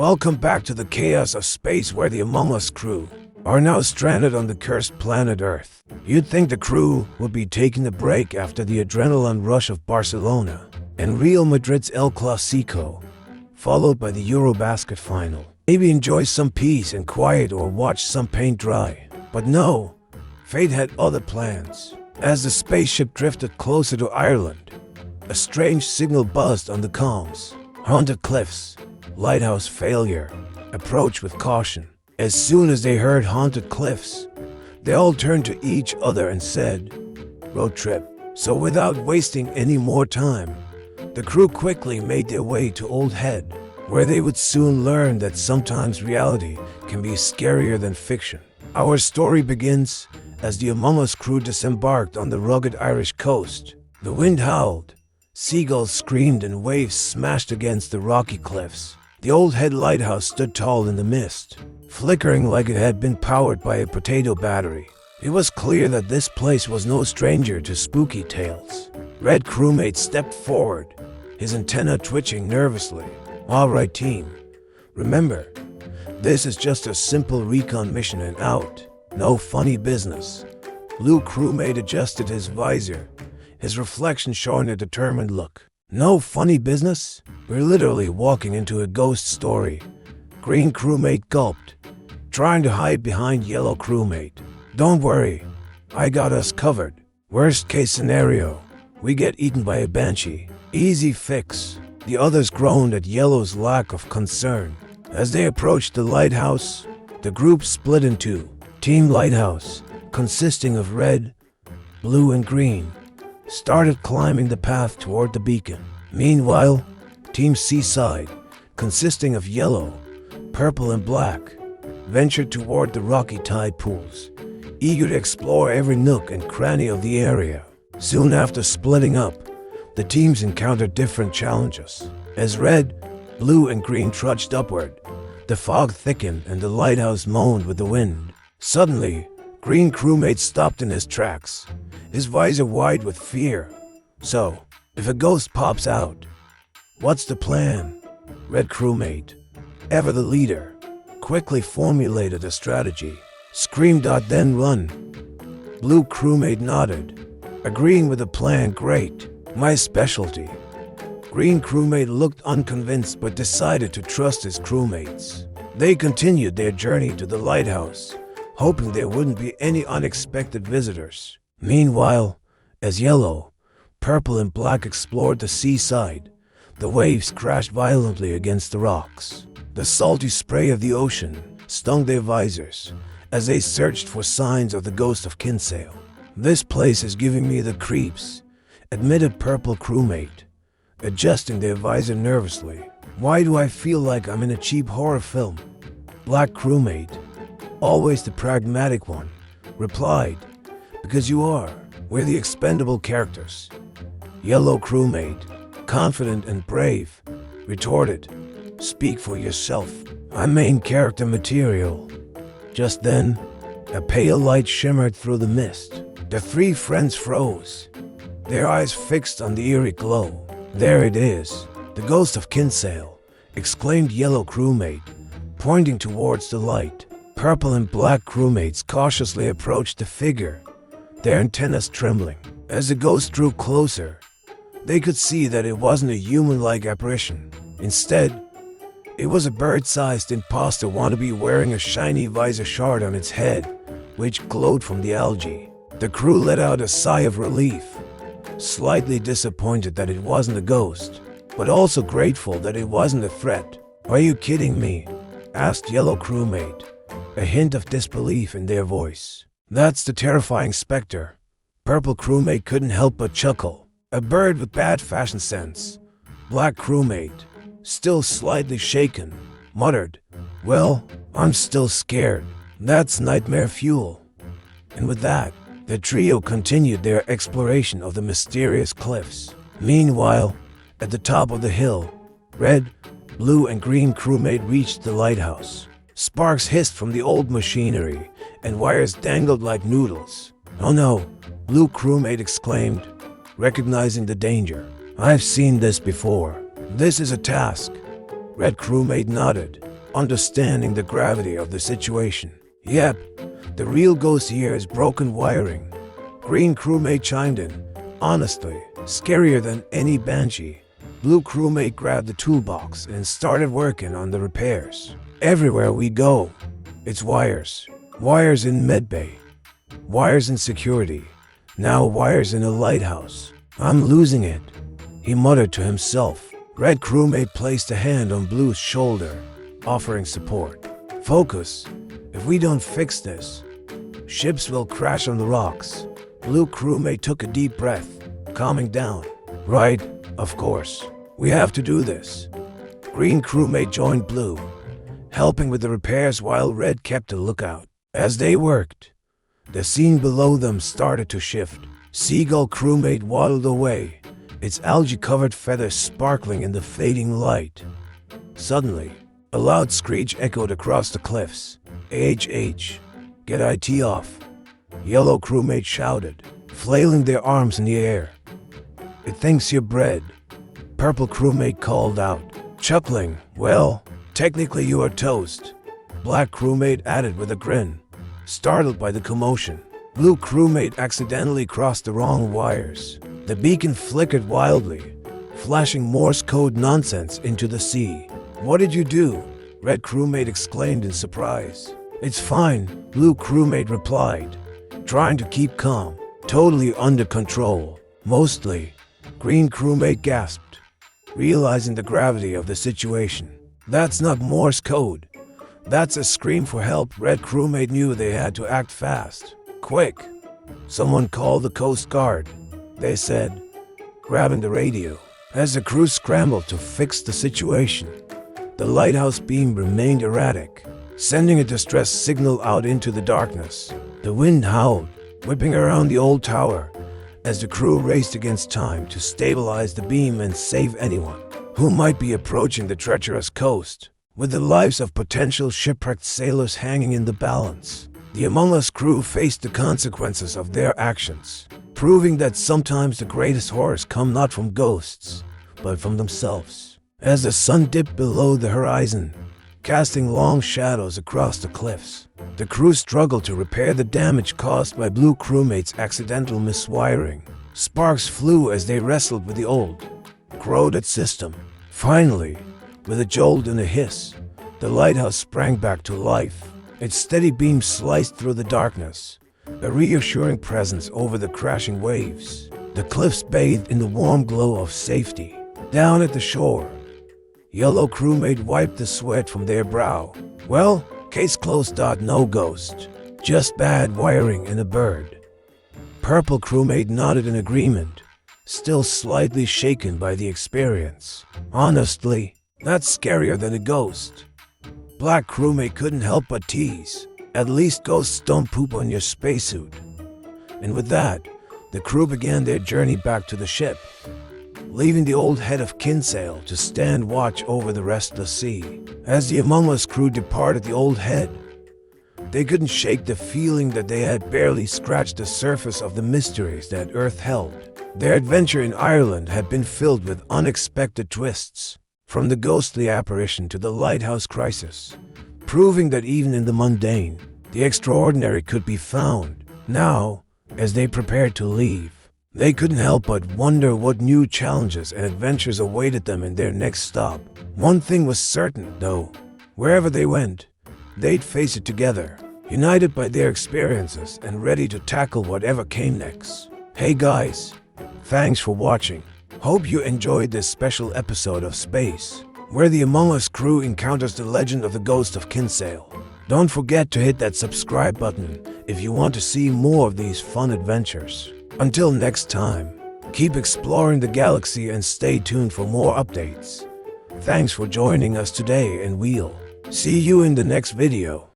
Welcome back to the chaos of space where the Among Us crew are now stranded on the cursed planet Earth. You'd think the crew would be taking a break after the adrenaline rush of Barcelona and Real Madrid's El Clasico, followed by the Eurobasket final. Maybe enjoy some peace and quiet or watch some paint dry. But no, fate had other plans. As the spaceship drifted closer to Ireland, a strange signal buzzed on the comms. Haunted cliffs, lighthouse failure, approach with caution. As soon as they heard haunted cliffs, they all turned to each other and said, road trip. So without wasting any more time, the crew quickly made their way to Old Head, where they would soon learn that sometimes reality can be scarier than fiction. Our story begins as the Among Us crew disembarked on the rugged Irish coast. The wind howled, seagulls screamed, and waves smashed against the rocky cliffs. The Old Head lighthouse stood tall in the mist, flickering like it had been powered by a potato battery. It was clear that this place was no stranger to spooky tales. Red crewmate stepped forward, his antenna twitching nervously. All right, team. Remember, this is just a simple recon mission and out. No funny business. Blue crewmate adjusted his visor, his reflection showing a determined look. No funny business? We're literally walking into a ghost story. Green crewmate gulped, trying to hide behind yellow crewmate. Don't worry, I got us covered. Worst case scenario, we get eaten by a banshee. Easy fix. The others groaned at yellow's lack of concern. As they approached the lighthouse, the group split in two. Team Lighthouse, consisting of red, blue, and green, started climbing the path toward the beacon. Meanwhile, Team Seaside, consisting of yellow, purple, and black, ventured toward the rocky tide pools, eager to explore every nook and cranny of the area. Soon after splitting up, the teams encountered different challenges. As red, blue, and green trudged upward, the fog thickened and the lighthouse moaned with the wind. Suddenly, green crewmate stopped in his tracks, his visor wide with fear. So, if a ghost pops out, what's the plan? Red crewmate, ever the leader, quickly formulated a strategy. Scream. Then run. Blue crewmate nodded, agreeing with the plan. Great, my specialty. Green crewmate looked unconvinced but decided to trust his crewmates. They continued their journey to the lighthouse, hoping there wouldn't be any unexpected visitors. Meanwhile, as yellow, purple, and black explored the seaside, the waves crashed violently against the rocks. The salty spray of the ocean stung their visors as they searched for signs of the ghost of Kinsale. This place is giving me the creeps, admitted purple crewmate, adjusting their visor nervously. Why do I feel like I'm in a cheap horror film? Black crewmate, always the pragmatic one, replied, because you are. We're the expendable characters. Yellow crewmate, confident and brave, retorted, speak for yourself. I'm main character material. Just then, a pale light shimmered through the mist. The three friends froze, their eyes fixed on the eerie glow. There it is, the ghost of Kinsale, exclaimed yellow crewmate, pointing towards the light. Purple and black crewmates cautiously approached the figure, their antennas trembling. As the ghost drew closer, they could see that it wasn't a human-like apparition. Instead, it was a bird-sized imposter wannabe wearing a shiny visor shard on its head, which glowed from the algae. The crew let out a sigh of relief, slightly disappointed that it wasn't a ghost, but also grateful that it wasn't a threat. Are you kidding me? Asked yellow crewmate, a hint of disbelief in their voice. That's the terrifying specter. Purple crewmate couldn't help but chuckle. A bird with bad fashion sense. Black crewmate, still slightly shaken, muttered, well, I'm still scared. That's nightmare fuel. And with that, the trio continued their exploration of the mysterious cliffs. Meanwhile, at the top of the hill, red, blue, and green crewmate reached the lighthouse. Sparks hissed from the old machinery, and wires dangled like noodles. Oh no, blue crewmate exclaimed, recognizing the danger. I've seen this before. This is a task. Red crewmate nodded, understanding the gravity of the situation. Yep, the real ghost here is broken wiring. Green crewmate chimed in. Honestly, scarier than any banshee. Blue crewmate grabbed the toolbox and started working on the repairs. Everywhere we go, it's wires. Wires in medbay. Wires in security. Now wires in a lighthouse. I'm losing it, he muttered to himself. Red crewmate placed a hand on Blue's shoulder, offering support. Focus. If we don't fix this, ships will crash on the rocks. Blue crewmate took a deep breath, calming down. Right, of course. We have to do this. Green crewmate joined Blue, helping with the repairs while Red kept a lookout. As they worked, the scene below them started to shift. Seagull crewmate waddled away, its algae-covered feathers sparkling in the fading light. Suddenly, a loud screech echoed across the cliffs. AHH, get IT off, Yellow crewmate shouted, flailing their arms in the air. It thinks you're bread, Purple crewmate called out, chuckling. Well, technically you are toast, Black crewmate added with a grin, startled by the commotion. Blue crewmate accidentally crossed the wrong wires. The beacon flickered wildly, flashing Morse code nonsense into the sea. What did you do? Red crewmate exclaimed in surprise. It's fine, Blue crewmate replied, trying to keep calm. Totally under control. Mostly, Green crewmate gasped, realizing the gravity of the situation. That's not Morse code. That's a scream for help. Red crewmate knew they had to act fast. Quick! Someone call the Coast Guard, they said, grabbing the radio. As the crew scrambled to fix the situation, the lighthouse beam remained erratic, sending a distress signal out into the darkness. The wind howled, whipping around the old tower, as the crew raced against time to stabilize the beam and save anyone who might be approaching the treacherous coast. With the lives of potential shipwrecked sailors hanging in the balance, the Among Us crew faced the consequences of their actions, proving that sometimes the greatest horrors come not from ghosts, but from themselves. As the sun dipped below the horizon, casting long shadows across the cliffs, the crew struggled to repair the damage caused by Blue crewmate's accidental miswiring. Sparks flew as they wrestled with the old, corroded system. Finally, with a jolt and a hiss, the lighthouse sprang back to life. Its steady beam sliced through the darkness, a reassuring presence over the crashing waves. The cliffs bathed in the warm glow of safety. Down at the shore, Yellow crewmate wiped the sweat from their brow. Well, case closed. No ghost, just bad wiring and a bird. Purple crewmate nodded in agreement, still slightly shaken by the experience. Honestly, that's scarier than a ghost. Black crewmate couldn't help but tease. At least ghosts don't poop on your spacesuit. And with that, the crew began their journey back to the ship, leaving the old Head of Kinsale to stand watch over the restless sea. As the Among Us crew departed the old Head, they couldn't shake the feeling that they had barely scratched the surface of the mysteries that Earth held. Their adventure in Ireland had been filled with unexpected twists, from the ghostly apparition to the lighthouse crisis, proving that even in the mundane, the extraordinary could be found. Now, as they prepared to leave, they couldn't help but wonder what new challenges and adventures awaited them in their next stop. One thing was certain, though. Wherever they went, they'd face it together, united by their experiences and ready to tackle whatever came next. Hey guys, thanks for watching. Hope you enjoyed this special episode of Space, where the Among Us crew encounters the legend of the Ghost of Kinsale. Don't forget to hit that subscribe button if you want to see more of these fun adventures. Until next time, keep exploring the galaxy and stay tuned for more updates. Thanks for joining us today, and we'll see you in the next video.